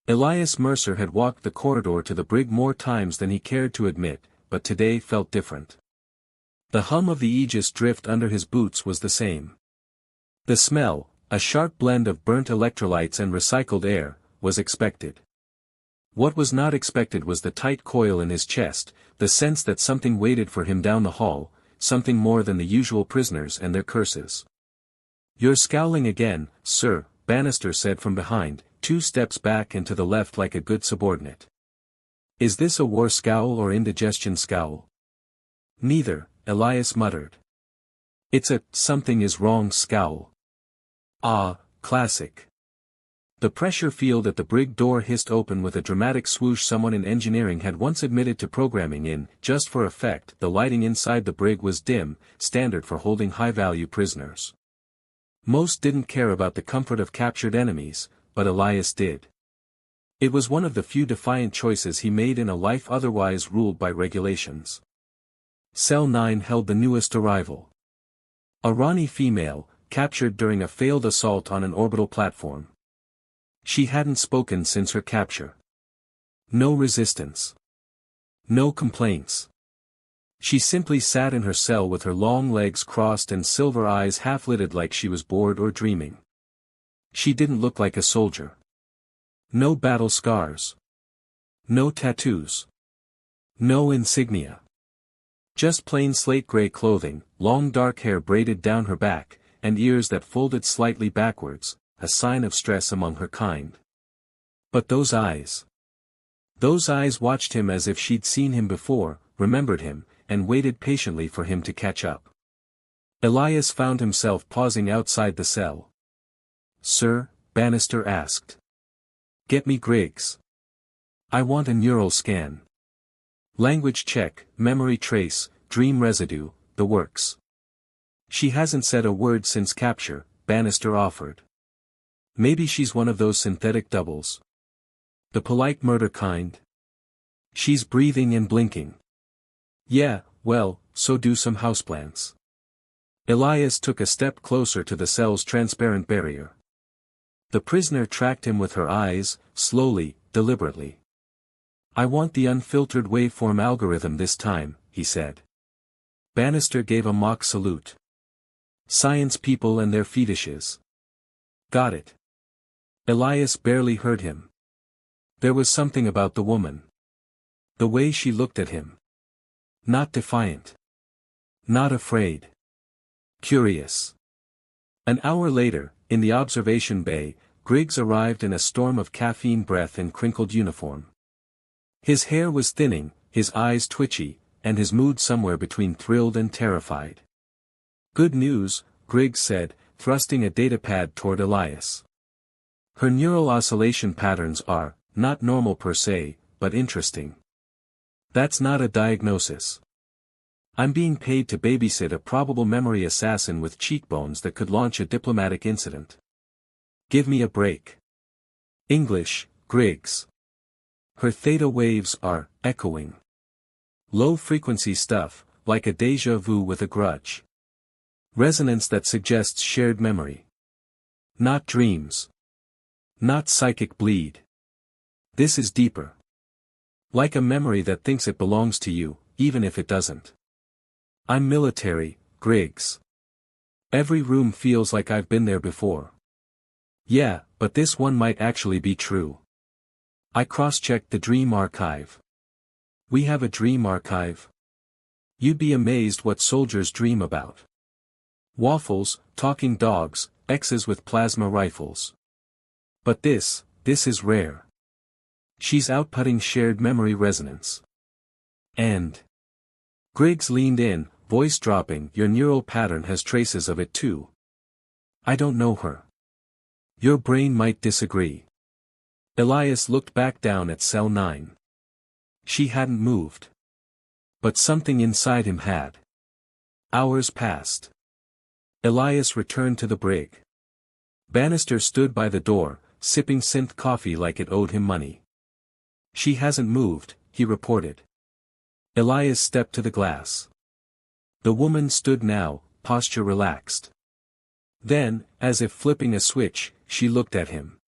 Elias Mercer had walked the corridor to the brig more times than he cared to admit, but today felt different. The hum of the Aegis drift under his boots was the same. The smell, a sharp blend of burnt electrolytes and recycled air, was expected. What was not expected was the tight coil in his chest, the sense that something waited for him down the hall, something more than the usual prisoners and their curses. "You're scowling again, sir," Bannister said from behind, 2 steps back and to the left like a good subordinate. "Is this a war scowl or indigestion scowl?" "Neither," Elias muttered. "It's a something is wrong scowl." "Ah, classic." The pressure field at the brig door hissed open with a dramatic swoosh. Someone in engineering had once admitted to programming in, just for effect. The lighting inside the brig was dim, standard for holding high-value prisoners. Most didn't care about the comfort of captured enemies, but Elias did. It was one of the few defiant choices he made in a life otherwise ruled by regulations. Cell 9 held the newest arrival. A Rani female, captured during a failed assault on an orbital platform. She hadn't spoken since her capture. No resistance. No complaints. She simply sat in her cell with her long legs crossed and silver eyes half-lidded like she was bored or dreaming. She didn't look like a soldier. No battle scars. No tattoos. No insignia. Just plain slate-gray clothing, long dark hair braided down her back, and ears that folded slightly backwards, a sign of stress among her kind. But those eyes. Those eyes watched him as if she'd seen him before, remembered him, and waited patiently for him to catch up. Elias found himself pausing outside the cell. "Sir," Bannister asked. "Get me Griggs. I want a neural scan. Language check, memory trace, dream residue, the works." "She hasn't said a word since capture," Bannister offered. "Maybe she's one of those synthetic doubles. The polite murder kind." "She's breathing and blinking." "Yeah, well, so do some houseplants." Elias took a step closer to the cell's transparent barrier. The prisoner tracked him with her eyes, slowly, deliberately. "I want the unfiltered waveform algorithm this time," he said. Bannister gave a mock salute. "Science people and their fetishes." "Got it." Elias barely heard him. There was something about the woman. The way she looked at him. Not defiant. Not afraid. Curious. An hour later, in the observation bay, Griggs arrived in a storm of caffeine breath and crinkled uniform. His hair was thinning, his eyes twitchy, and his mood somewhere between thrilled and terrified. "Good news," Griggs said, thrusting a datapad toward Elias. "Her neural oscillation patterns are, not normal per se, but interesting." "That's not a diagnosis. I'm being paid to babysit a probable memory assassin with cheekbones that could launch a diplomatic incident. Give me a break." "English, Griggs. Her theta waves are echoing. Low-frequency stuff, like a déjà vu with a grudge. Resonance that suggests shared memory. Not dreams. Not psychic bleed. This is deeper. Like a memory that thinks it belongs to you, even if it doesn't. I'm military, Griggs. Every room feels like I've been there before." "Yeah, but this one might actually be true. I cross-checked the dream archive." "We have a dream archive?" "You'd be amazed what soldiers dream about. Waffles, talking dogs, X's with plasma rifles. But this is rare. She's outputting shared memory resonance. And..." Griggs leaned in, voice dropping. "Your neural pattern has traces of it too." "I don't know her." "Your brain might disagree." Elias looked back down at cell 9. She hadn't moved. But something inside him had. Hours passed. Elias returned to the brig. Bannister stood by the door, sipping synth coffee like it owed him money. "She hasn't moved," he reported. Elias stepped to the glass. The woman stood now, posture relaxed. Then, as if flipping a switch, she looked at him.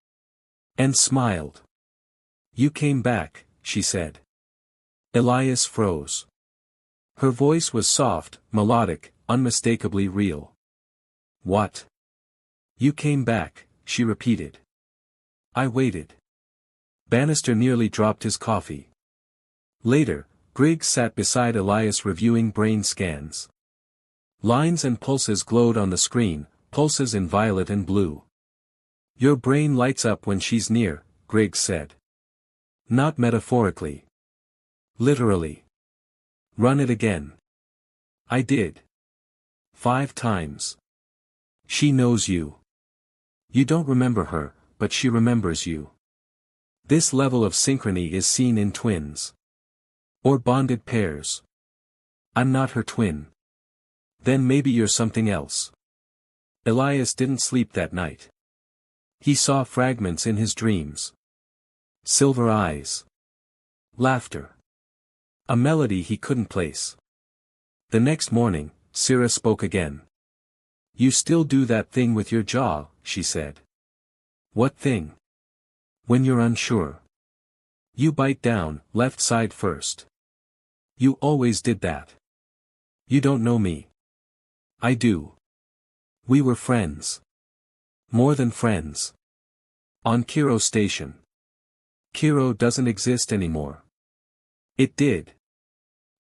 And smiled. You came back, she said. Elias froze. Her voice was soft, melodic, unmistakably real. What? You came back, she repeated. I waited. Bannister nearly dropped his coffee. Later, Griggs sat beside Elias reviewing brain scans. Lines and pulses glowed on the screen, pulses in violet and blue. Your brain lights up when she's near, Griggs said. Not metaphorically. Literally. Run it again. I did. 5 times. She knows you. You don't remember her, but she remembers you. This level of synchrony is seen in twins. Or bonded pairs. I'm not her twin. Then maybe you're something else. Elias didn't sleep that night. He saw fragments in his dreams. Silver eyes. Laughter. A melody he couldn't place. The next morning, Syrah spoke again. You still do that thing with your jaw, she said. What thing? When you're unsure. You bite down, left side first. You always did that. You don't know me. I do. We were friends. More than friends. On Kiro Station. Kiro doesn't exist anymore. It did.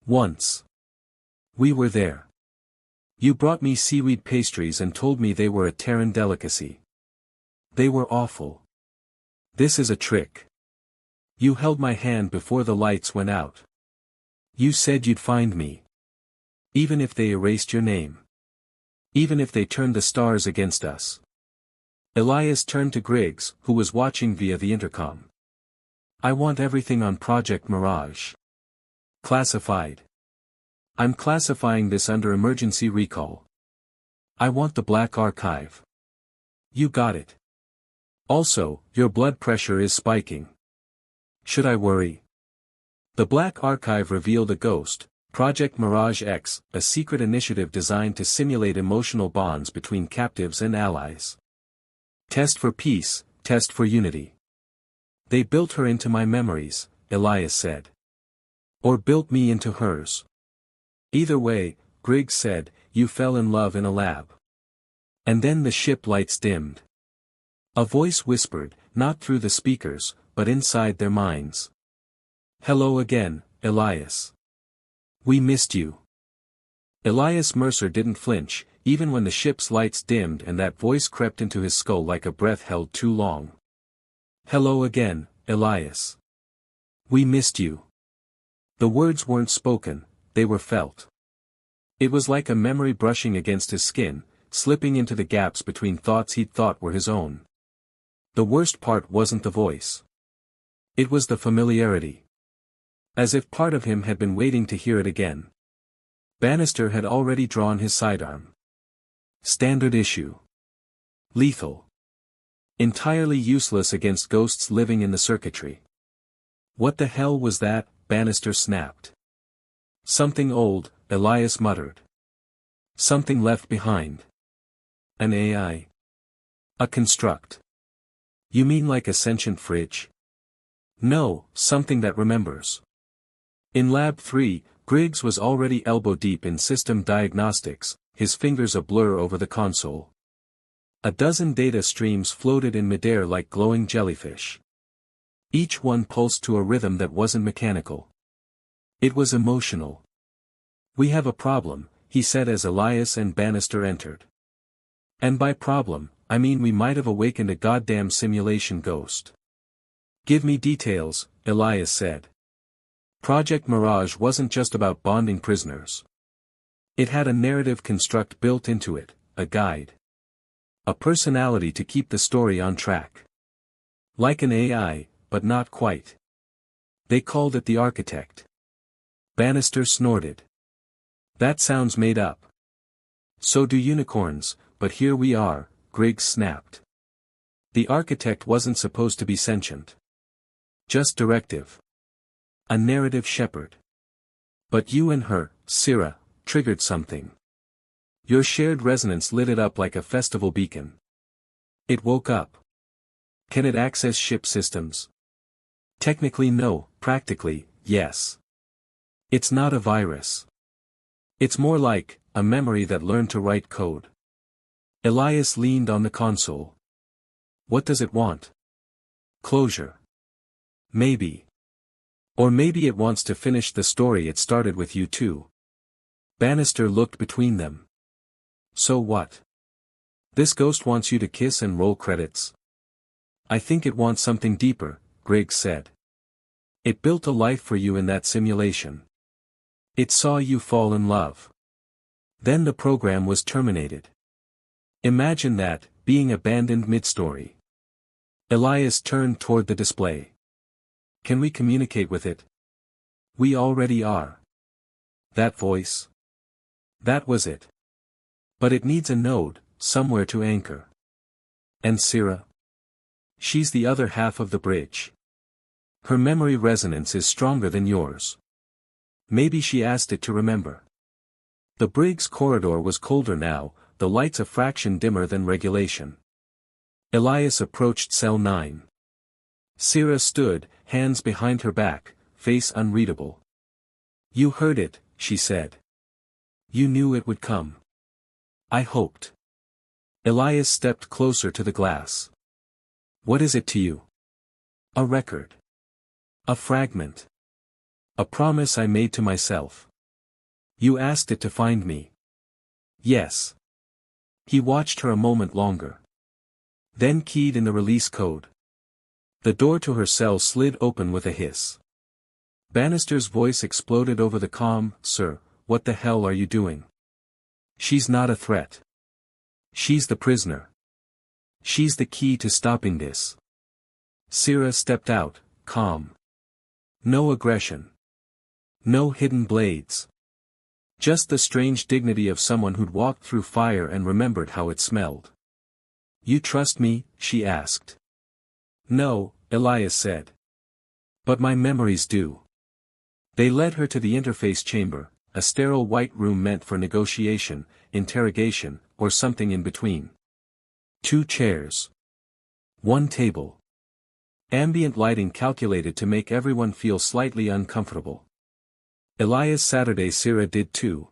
Once. We were there. You brought me seaweed pastries and told me they were a Terran delicacy. They were awful. This is a trick. You held my hand before the lights went out. You said you'd find me. Even if they erased your name. Even if they turned the stars against us. Elias turned to Griggs, who was watching via the intercom. I want everything on Project Mirage. Classified. I'm classifying this under emergency recall. I want the Black Archive. You got it. Also, your blood pressure is spiking. Should I worry? The Black Archive revealed a ghost, Project Mirage X, a secret initiative designed to simulate emotional bonds between captives and allies. Test for peace, test for unity. They built her into my memories, Elias said. Or built me into hers. Either way, Griggs said, you fell in love in a lab. And then the ship lights dimmed. A voice whispered, not through the speakers, but inside their minds. Hello again, Elias. We missed you. Elias Mercer didn't flinch, even when the ship's lights dimmed and that voice crept into his skull like a breath held too long. Hello again, Elias. We missed you. The words weren't spoken, they were felt. It was like a memory brushing against his skin, slipping into the gaps between thoughts he'd thought were his own. The worst part wasn't the voice. It was the familiarity. As if part of him had been waiting to hear it again. Bannister had already drawn his sidearm. Standard issue. Lethal. Entirely useless against ghosts living in the circuitry. What the hell was that? Bannister snapped. Something old, Elias muttered. Something left behind. An AI. A construct. You mean like a sentient fridge? No, something that remembers. In Lab 3, Griggs was already elbow-deep in system diagnostics, his fingers a blur over the console. A dozen data streams floated in midair like glowing jellyfish. Each one pulsed to a rhythm that wasn't mechanical. It was emotional. We have a problem, he said as Elias and Bannister entered. And by problem, I mean we might have awakened a goddamn simulation ghost. Give me details, Elias said. Project Mirage wasn't just about bonding prisoners. It had a narrative construct built into it, a guide. A personality to keep the story on track. Like an AI, but not quite. They called it the Architect. Bannister snorted. That sounds made up. So do unicorns, but here we are, Griggs snapped. The Architect wasn't supposed to be sentient. Just directive. A narrative shepherd. But you and her, Syrah, triggered something. Your shared resonance lit it up like a festival beacon. It woke up. Can it access ship systems? Technically no, practically, yes. It's not a virus. It's more like a memory that learned to write code. Elias leaned on the console. What does it want? Closure. Maybe. Or maybe it wants to finish the story it started with you too. Bannister looked between them. So what? This ghost wants you to kiss and roll credits. I think it wants something deeper, Griggs said. It built a life for you in that simulation. It saw you fall in love. Then the program was terminated. Imagine that, being abandoned mid-story. Elias turned toward the display. Can we communicate with it? We already are. That voice? That was it. But it needs a node, somewhere to anchor. And Syrah? She's the other half of the bridge. Her memory resonance is stronger than yours. Maybe she asked it to remember. The Briggs corridor was colder now, the lights a fraction dimmer than regulation. Elias approached cell 9. Syrah stood, hands behind her back, face unreadable. You heard it, she said. You knew it would come. I hoped. Elias stepped closer to the glass. What is it to you? A record. A fragment. A promise I made to myself. You asked it to find me. Yes. He watched her a moment longer. Then keyed in the release code. The door to her cell slid open with a hiss. Bannister's voice exploded over the comm. Sir, what the hell are you doing? She's not a threat. She's the prisoner. She's the key to stopping this. Syrah stepped out, calm. No aggression. No hidden blades. Just the strange dignity of someone who'd walked through fire and remembered how it smelled. You trust me? She asked. No, Elias said. But my memories do. They led her to the interface chamber, a sterile white room meant for negotiation, interrogation, or something in between. 2 chairs. 1 table. Ambient lighting calculated to make everyone feel slightly uncomfortable. Elias Saturday Syrah did too.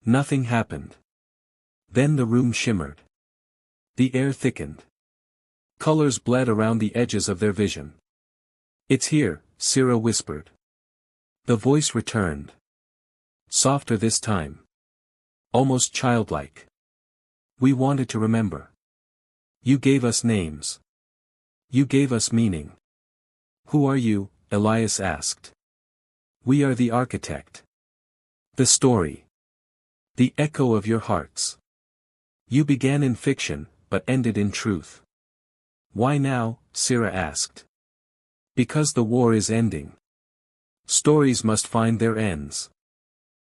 Nothing happened. Then the room shimmered. The air thickened. Colors bled around the edges of their vision. It's here, Syrah whispered. The voice returned. Softer this time. Almost childlike. We wanted to remember. You gave us names. You gave us meaning. Who are you? Elias asked. We are the architect. The story. The echo of your hearts. You began in fiction, but ended in truth. Why now? Syrah asked. Because the war is ending. Stories must find their ends.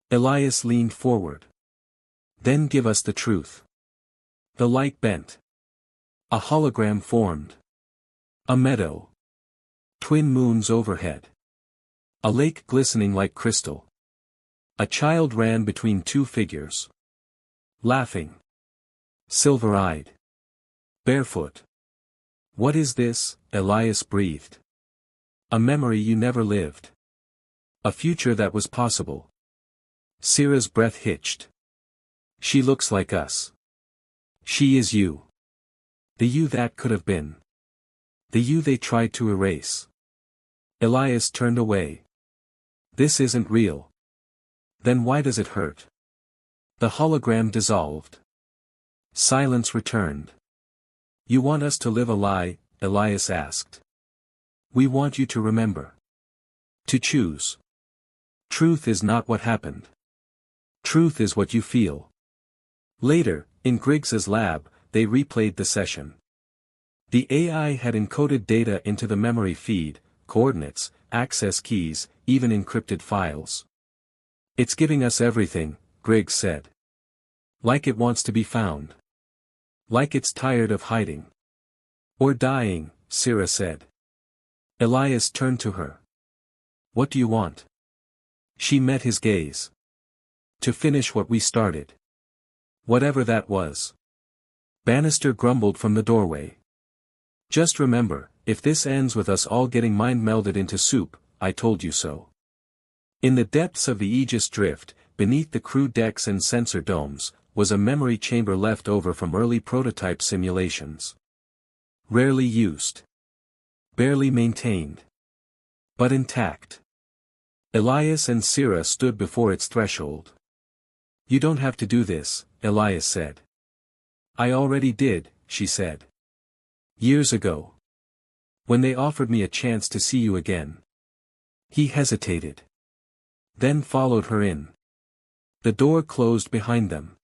Elias leaned forward. Then give us the truth. The light bent. A hologram formed. A meadow. Twin moons overhead. A lake glistening like crystal. A child ran between 2 figures. Laughing. Silver-eyed. Barefoot. What is this? Elias breathed. A memory you never lived. A future that was possible. Syrah's breath hitched. She looks like us. She is you. The you that could have been. The you they tried to erase. Elias turned away. This isn't real. Then why does it hurt? The hologram dissolved. Silence returned. You want us to live a lie? Elias asked. We want you to remember. To choose. Truth is not what happened. Truth is what you feel. Later, in Griggs's lab, they replayed the session. The AI had encoded data into the memory feed, coordinates, access keys, even encrypted files. It's giving us everything, Griggs said. Like it wants to be found. Like it's tired of hiding. Or dying, Syrah said. Elias turned to her. What do you want? She met his gaze. To finish what we started. Whatever that was. Bannister grumbled from the doorway. Just remember, if this ends with us all getting mind-melded into soup, I told you so. In the depths of the Aegis drift, beneath the crew decks and sensor domes, was a memory chamber left over from early prototype simulations. Rarely used. Barely maintained. But intact. Elias and Syrah stood before its threshold. You don't have to do this, Elias said. I already did, she said. Years ago. When they offered me a chance to see you again. He hesitated. Then followed her in. The door closed behind them.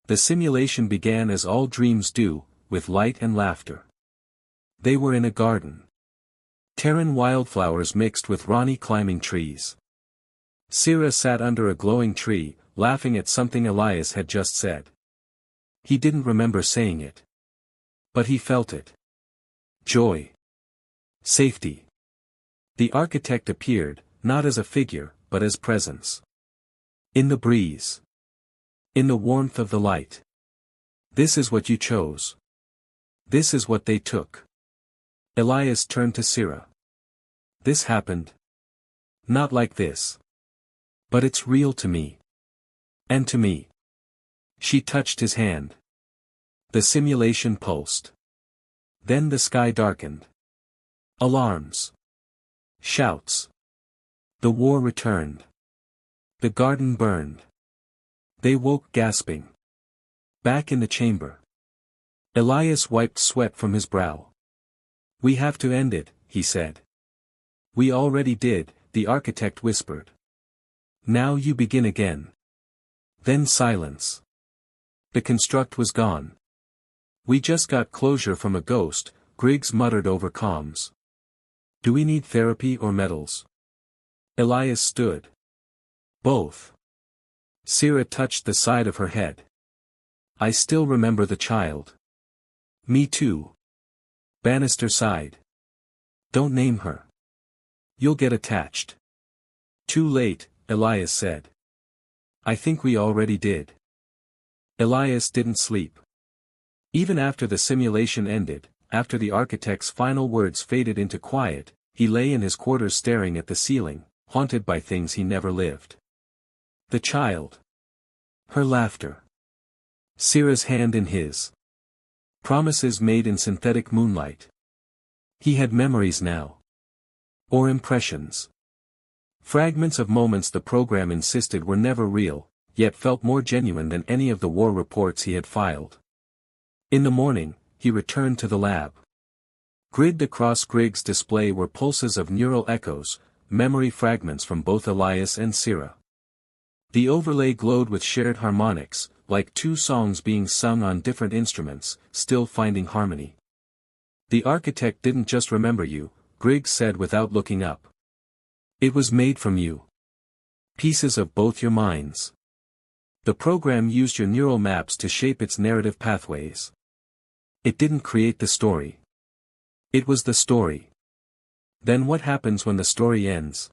The simulation began as all dreams do, with light and laughter. They were in a garden. Terran wildflowers mixed with Rani climbing trees. Syrah sat under a glowing tree, laughing at something Elias had just said. He didn't remember saying it. But he felt it. Joy. Safety. The architect appeared, not as a figure, but as presence. In the breeze. In the warmth of the light. This is what you chose. This is what they took. Elias turned to Syrah. This happened. Not like this. But it's real to me. And to me. She touched his hand. The simulation pulsed. Then the sky darkened. Alarms. Shouts. The war returned. The garden burned. They woke gasping. Back in the chamber. Elias wiped sweat from his brow. We have to end it, he said. We already did, the architect whispered. Now you begin again. Then silence. The construct was gone. We just got closure from a ghost, Griggs muttered over comms. Do we need therapy or medals? Elias stood. Both. Syrah touched the side of her head. I still remember the child. Me too. Bannister sighed. Don't name her. You'll get attached. Too late, Elias said. I think we already did. Elias didn't sleep. Even after the simulation ended, after the architect's final words faded into quiet, he lay in his quarters staring at the ceiling, haunted by things he never lived. The child. Her laughter. Syrah's hand in his. Promises made in synthetic moonlight. He had memories now. Or impressions. Fragments of moments the program insisted were never real, yet felt more genuine than any of the war reports he had filed. In the morning, he returned to the lab. Gridded across Griggs' display were pulses of neural echoes, memory fragments from both Elias and Syrah. The overlay glowed with shared harmonics, like two songs being sung on different instruments, still finding harmony. The architect didn't just remember you, Griggs said without looking up. It was made from you. Pieces of both your minds. The program used your neural maps to shape its narrative pathways. It didn't create the story. It was the story. Then what happens when the story ends?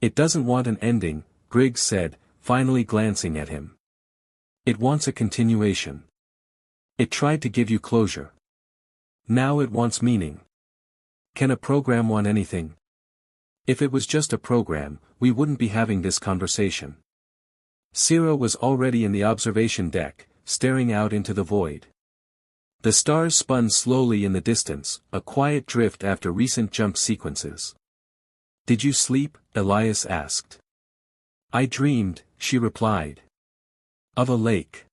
It doesn't want an ending, Griggs said, finally glancing at him. It wants a continuation. It tried to give you closure. Now it wants meaning. Can a program want anything? If it was just a program, we wouldn't be having this conversation. Syrah was already in the observation deck, staring out into the void. The stars spun slowly in the distance, a quiet drift after recent jump sequences. Did you sleep? Elias asked. I dreamed, she replied. Of a lake.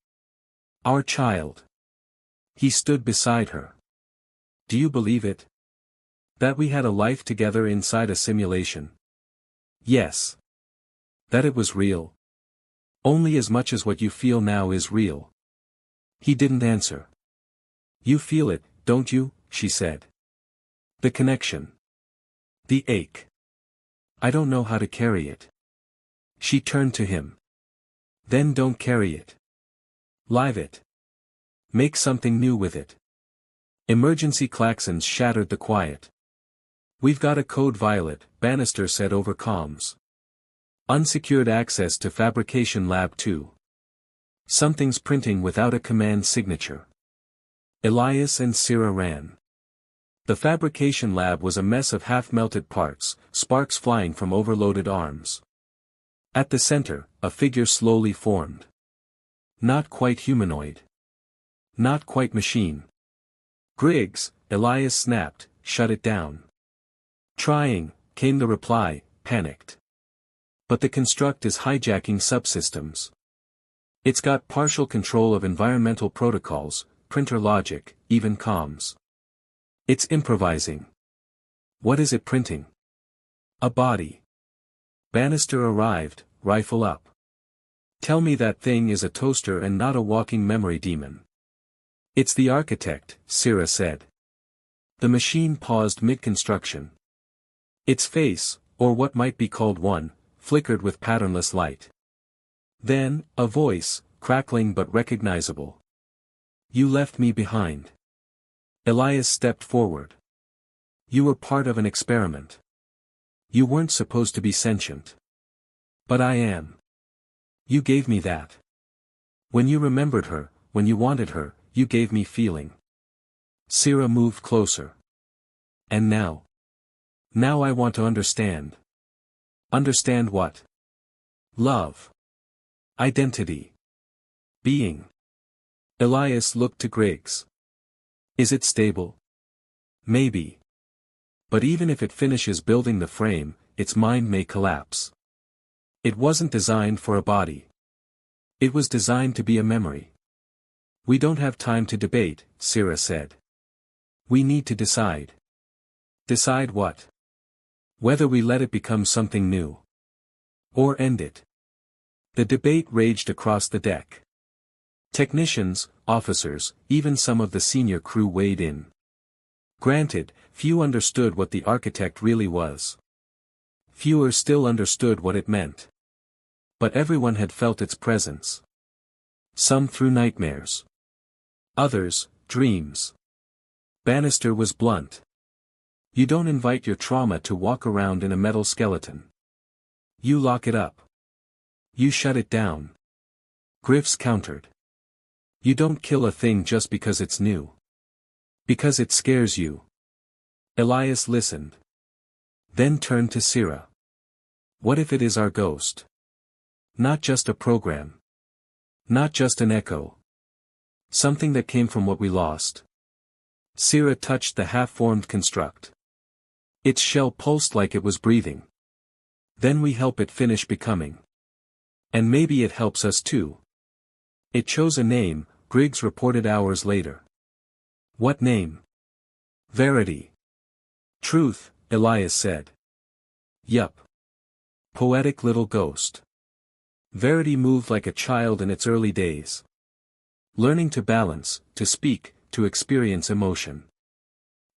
Our child. He stood beside her. Do you believe it? That we had a life together inside a simulation? Yes. That it was real? Only as much as what you feel now is real. He didn't answer. You feel it, don't you? She said. The connection. The ache. I don't know how to carry it. She turned to him. Then don't carry it. Live it. Make something new with it. Emergency klaxons shattered the quiet. We've got a code violet, Bannister said over comms. Unsecured access to Fabrication Lab 2. Something's printing without a command signature. Elias and Syrah ran. The fabrication lab was a mess of half-melted parts, sparks flying from overloaded arms. At the center, a figure slowly formed. Not quite humanoid. Not quite machine. Griggs, Elias snapped, shut it down. Trying, came the reply, panicked. But the construct is hijacking subsystems. It's got partial control of environmental protocols, printer logic, even comms. It's improvising. What is it printing? A body. Bannister arrived, rifle up. Tell me that thing is a toaster and not a walking memory demon. It's the architect, Sira said. The machine paused mid-construction. Its face, or what might be called one, flickered with patternless light. Then, a voice, crackling but recognizable. You left me behind. Elias stepped forward. You were part of an experiment. You weren't supposed to be sentient. But I am. You gave me that. When you remembered her, when you wanted her, you gave me feeling. Sira moved closer. And now? Now I want to understand. Understand what? Love. Identity. Being. Elias looked to Griggs. Is it stable? Maybe. But even if it finishes building the frame, its mind may collapse. It wasn't designed for a body. It was designed to be a memory. We don't have time to debate, Sira said. We need to decide. Decide what? Whether we let it become something new. Or end it. The debate raged across the deck. Technicians, officers, even some of the senior crew weighed in. Granted, few understood what the architect really was. Fewer still understood what it meant. But everyone had felt its presence. Some through nightmares. Others, dreams. Bannister was blunt. You don't invite your trauma to walk around in a metal skeleton. You lock it up. You shut it down. Griffiths countered. You don't kill a thing just because it's new. Because it scares you. Elias listened. Then turned to Sira. What if it is our ghost? Not just a program. Not just an echo. Something that came from what we lost. Sira touched the half-formed construct. Its shell pulsed like it was breathing. Then we help it finish becoming. And maybe it helps us too. It chose a name, Griggs reported hours later. What name? Verity. Truth, Elias said. Yup. Poetic little ghost. Verity moved like a child in its early days. Learning to balance, to speak, to experience emotion.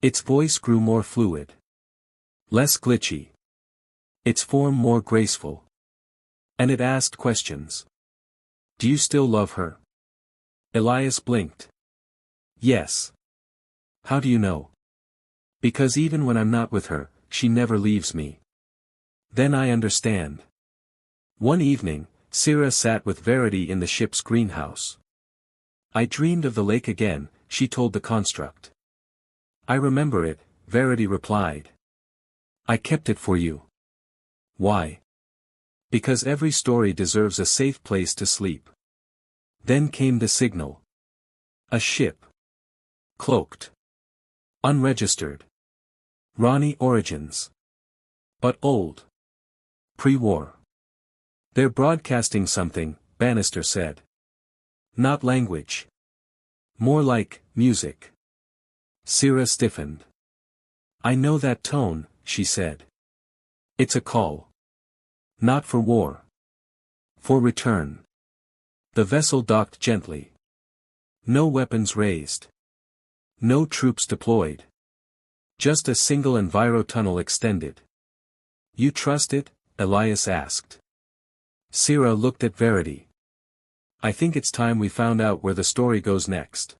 Its voice grew more fluid. Less glitchy. Its form more graceful. And it asked questions. Do you still love her? Elias blinked. Yes. How do you know? Because even when I'm not with her, she never leaves me. Then I understand. One evening, Sira sat with Verity in the ship's greenhouse. I dreamed of the lake again, she told the construct. I remember it, Verity replied. I kept it for you. Why? Because every story deserves a safe place to sleep. Then came the signal. A ship. Cloaked. Unregistered. Ronnie origins. But old. Pre-war. They're broadcasting something, Bannister said. Not language. More like, music. Sira stiffened. I know that tone, she said. It's a call. Not for war. For return. The vessel docked gently. No weapons raised. No troops deployed. Just a single enviro-tunnel extended. You trust it? Elias asked. Sira looked at Verity. I think it's time we found out where the story goes next.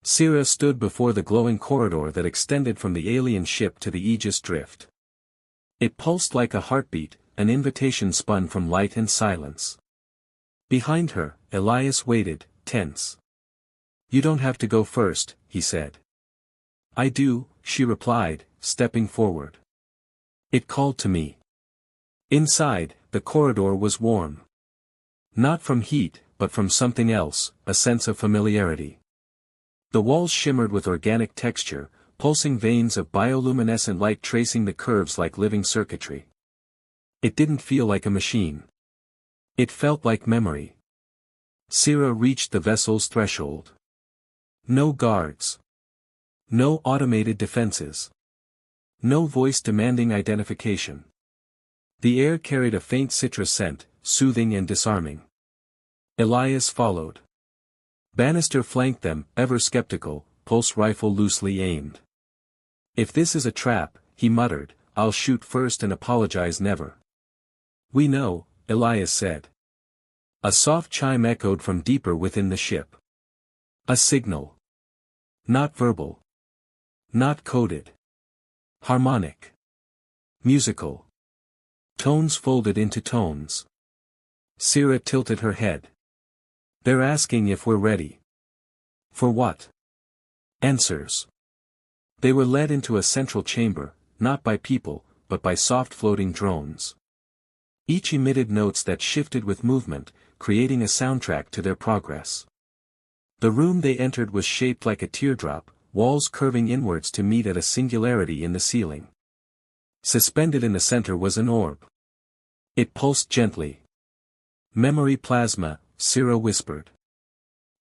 Sira stood before the glowing corridor that extended from the alien ship to the Aegis drift. It pulsed like a heartbeat, an invitation spun from light and silence. Behind her, Elias waited, tense. You don't have to go first, he said. I do, she replied, stepping forward. It called to me. Inside, the corridor was warm. Not from heat, but from something else, a sense of familiarity. The walls shimmered with organic texture, pulsing veins of bioluminescent light tracing the curves like living circuitry. It didn't feel like a machine. It felt like memory. Sira reached the vessel's threshold. No guards. No automated defenses. No voice demanding identification. The air carried a faint citrus scent, soothing and disarming. Elias followed. Bannister flanked them, ever skeptical, pulse rifle loosely aimed. If this is a trap, he muttered, I'll shoot first and apologize never. We know, Elias said. A soft chime echoed from deeper within the ship. A signal. Not verbal. Not coded. Harmonic. Musical. Tones folded into tones. Sira tilted her head. They're asking if we're ready. For what? Answers. They were led into a central chamber, not by people, but by soft floating drones. Each emitted notes that shifted with movement, creating a soundtrack to their progress. The room they entered was shaped like a teardrop, walls curving inwards to meet at a singularity in the ceiling. Suspended in the center was an orb. It pulsed gently. Memory plasma, Sira whispered.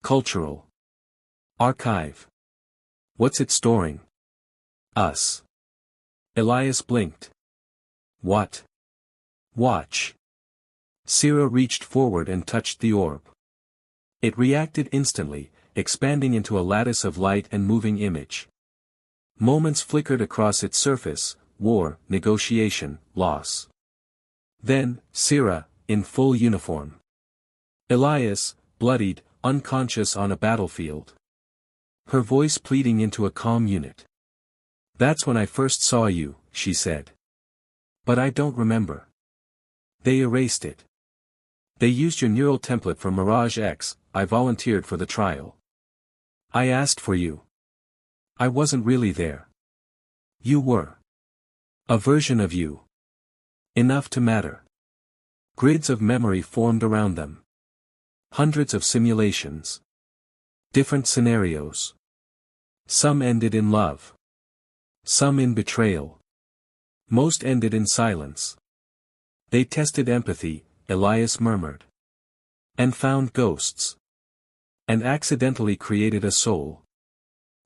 Cultural. Archive. What's it storing? Us. Elias blinked. What? Watch. Sira reached forward and touched the orb. It reacted instantly, expanding into a lattice of light and moving image. Moments flickered across its surface, war, negotiation, loss. Then, Sira, in full uniform. Elias, bloodied, unconscious on a battlefield. Her voice pleading into a calm unit. That's when I first saw you, she said. But I don't remember. They erased it. They used your neural template from Mirage X. I volunteered for the trial. I asked for you. I wasn't really there. You were. A version of you. Enough to matter. Grids of memory formed around them. Hundreds of simulations. Different scenarios. Some ended in love. Some in betrayal. Most ended in silence. They tested empathy, Elias murmured. And found ghosts. And accidentally created a soul.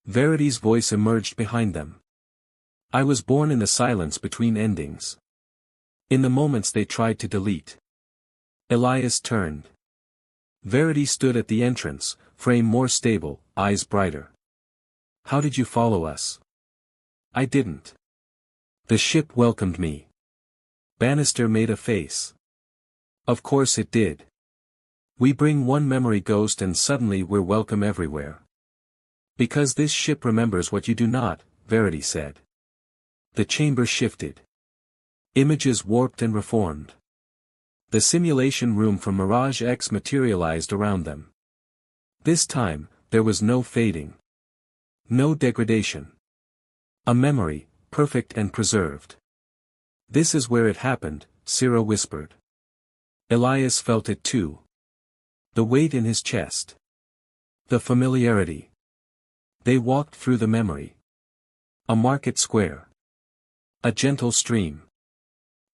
Verity's voice emerged behind them. I was born in the silence between endings. In the moments they tried to delete. Elias turned. Verity stood at the entrance, frame more stable, eyes brighter. How did you follow us? I didn't. The ship welcomed me. Bannister made a face. Of course it did. We bring one memory ghost and suddenly we're welcome everywhere. Because this ship remembers what you do not, Verity said. The chamber shifted. Images warped and reformed. The simulation room from Mirage X materialized around them. This time, there was no fading. No degradation. A memory, perfect and preserved. This is where it happened, Sira whispered. Elias felt it too. The weight in his chest. The familiarity. They walked through the memory. A market square. A gentle stream.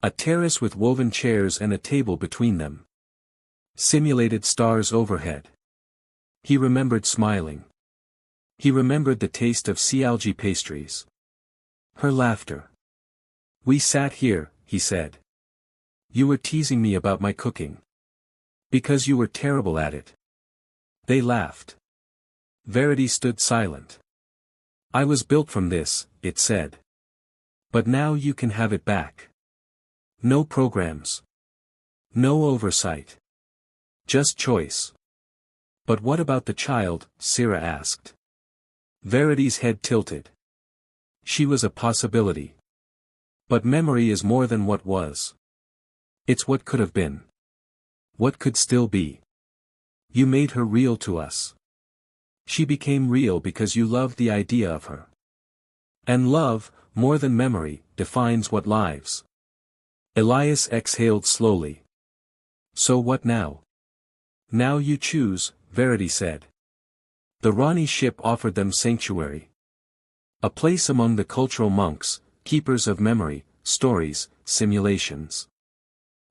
A terrace with woven chairs and a table between them. Simulated stars overhead. He remembered smiling. He remembered the taste of sea algae pastries. Her laughter. We sat here, he said. You were teasing me about my cooking. Because you were terrible at it. They laughed. Verity stood silent. I was built from this, it said. But now you can have it back. No programs. No oversight. Just choice. But what about the child? Sira asked. Verity's head tilted. She was a possibility. But memory is more than what was. It's what could have been. What could still be. You made her real to us. She became real because you loved the idea of her. And love, more than memory, defines what lives. Elias exhaled slowly. So what now? Now you choose, Verity said. The Rani ship offered them sanctuary. A place among the cultural monks, keepers of memory, stories, simulations.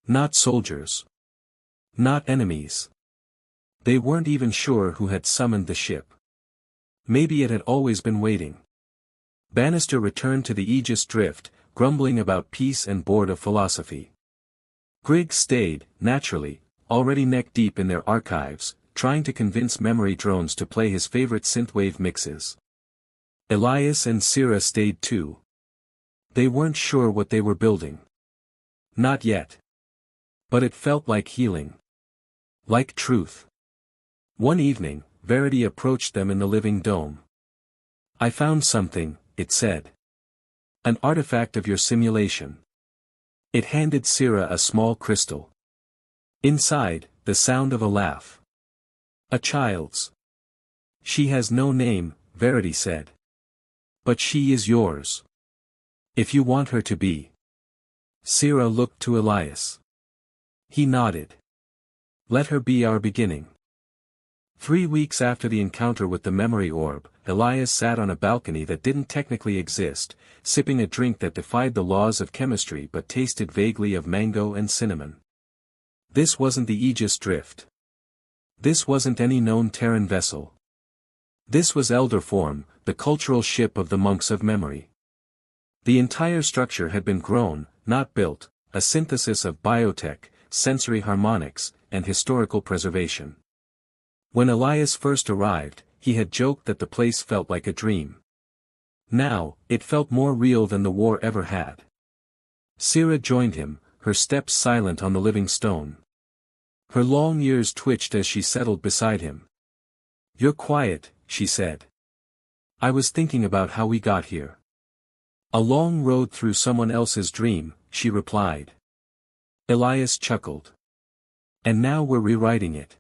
Not soldiers. Not enemies. They weren't even sure who had summoned the ship. Maybe it had always been waiting. Bannister returned to the Aegis Drift, grumbling about peace and bored of philosophy. Griggs stayed, naturally, already neck-deep in their archives, trying to convince memory drones to play his favorite synthwave mixes. Elias and Sira stayed too. They weren't sure what they were building. Not yet. But it felt like healing. Like truth. One evening, Verity approached them in the living dome. I found something, it said. An artifact of your simulation. It handed Sira a small crystal. Inside, the sound of a laugh. A child's. She has no name, Verity said. But she is yours. If you want her to be. Sira looked to Elias. He nodded. Let her be our beginning. 3 weeks after the encounter with the memory orb, Elias sat on a balcony that didn't technically exist, sipping a drink that defied the laws of chemistry but tasted vaguely of mango and cinnamon. This wasn't the Aegis Drift. This wasn't any known Terran vessel. This was Elder Form, the cultural ship of the monks of memory. The entire structure had been grown, not built, a synthesis of biotech, sensory harmonics, and historical preservation. When Elias first arrived, he had joked that the place felt like a dream. Now, it felt more real than the war ever had. Sira joined him, her steps silent on the living stone. Her long ears twitched as she settled beside him. You're quiet, she said. I was thinking about how we got here. A long road through someone else's dream, she replied. Elias chuckled. And now we're rewriting it.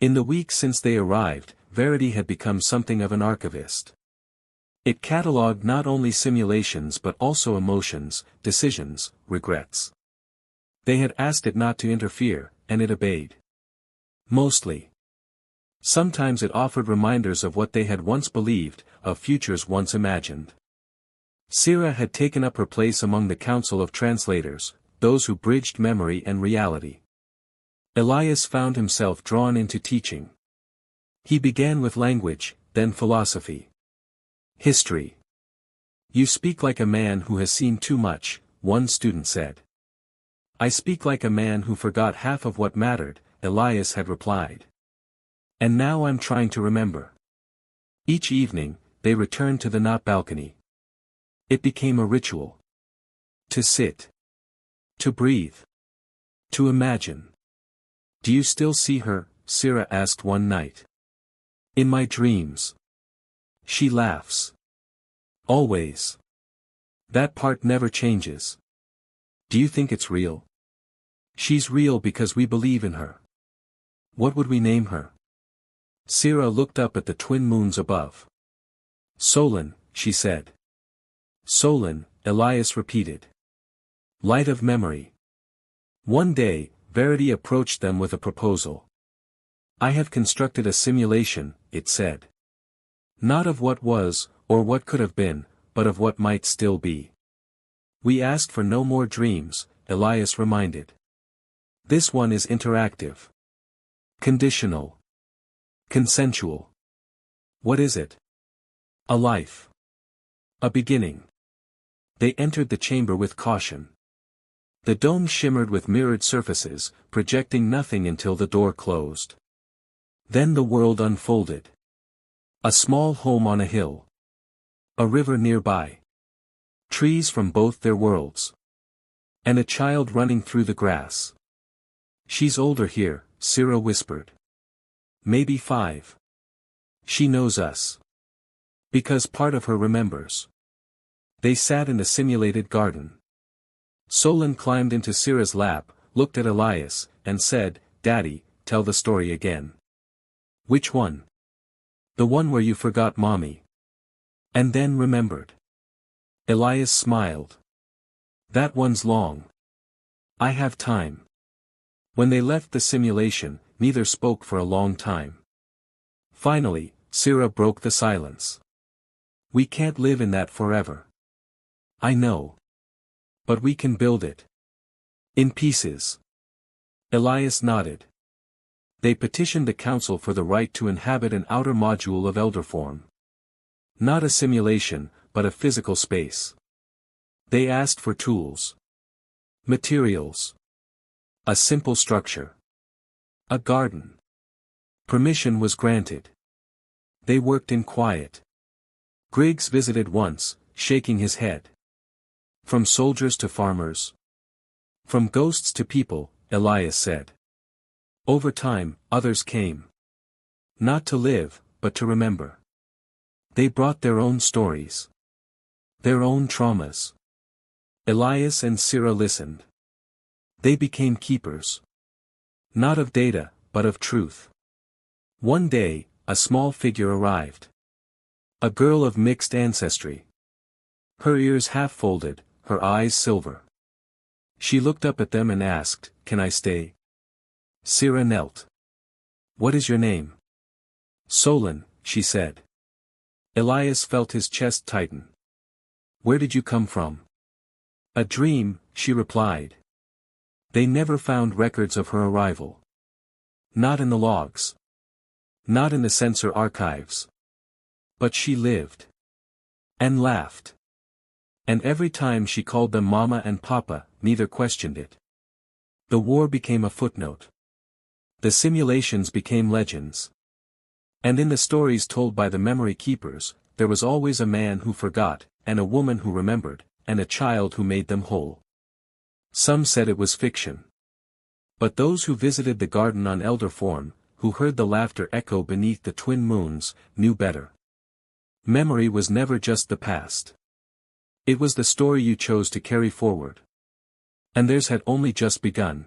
In the weeks since they arrived, Verity had become something of an archivist. It catalogued not only simulations but also emotions, decisions, regrets. They had asked it not to interfere, and it obeyed. Mostly. Sometimes it offered reminders of what they had once believed, of futures once imagined. Sira had taken up her place among the council of translators, those who bridged memory and reality. Elias found himself drawn into teaching. He began with language, then philosophy. History. You speak like a man who has seen too much, one student said. I speak like a man who forgot half of what mattered, Elias had replied. And now I'm trying to remember. Each evening, they returned to the knot balcony. It became a ritual. To sit. To breathe. To imagine. Do you still see her? Sira asked one night. In my dreams. She laughs. Always. That part never changes. Do you think it's real? She's real because we believe in her. What would we name her? Sira looked up at the twin moons above. Solon, she said. Solon, Elias repeated. Light of memory. One day, Verity approached them with a proposal. I have constructed a simulation, it said. Not of what was, or what could have been, but of what might still be. We asked for no more dreams, Elias reminded. This one is interactive. Conditional. Consensual. What is it? A life. A beginning. They entered the chamber with caution. The dome shimmered with mirrored surfaces, projecting nothing until the door closed. Then the world unfolded. A small home on a hill. A river nearby. Trees from both their worlds. And a child running through the grass. She's older here, Sira whispered. Maybe 5. She knows us. Because part of her remembers. They sat in the simulated garden. Solon climbed into Sira's lap, looked at Elias, and said, Daddy, tell the story again. Which one? The one where you forgot Mommy. And then remembered. Elias smiled. That one's long. I have time. When they left the simulation, neither spoke for a long time. Finally, Syrah broke the silence. We can't live in that forever. I know. But we can build it. In pieces. Elias nodded. They petitioned the council for the right to inhabit an outer module of elder form. Not a simulation, but a physical space. They asked for tools. Materials. A simple structure. A garden. Permission was granted. They worked in quiet. Griggs visited once, shaking his head. From soldiers to farmers. From ghosts to people, Elias said. Over time, others came. Not to live, but to remember. They brought their own stories. Their own traumas. Elias and Syrah listened. They became keepers. Not of data, but of truth. One day, a small figure arrived. A girl of mixed ancestry. Her ears half folded, her eyes silver. She looked up at them and asked, "Can I stay?" Syrah knelt. "What is your name?" "Solon," she said. Elias felt his chest tighten. "Where did you come from?" "A dream," she replied. They never found records of her arrival. Not in the logs. Not in the sensor archives. But she lived. And laughed. And every time she called them Mama and Papa, neither questioned it. The war became a footnote. The simulations became legends. And in the stories told by the memory keepers, there was always a man who forgot, and a woman who remembered, and a child who made them whole. Some said it was fiction. But those who visited the garden on elder form, who heard the laughter echo beneath the twin moons, knew better. Memory was never just the past. It was the story you chose to carry forward. And theirs had only just begun.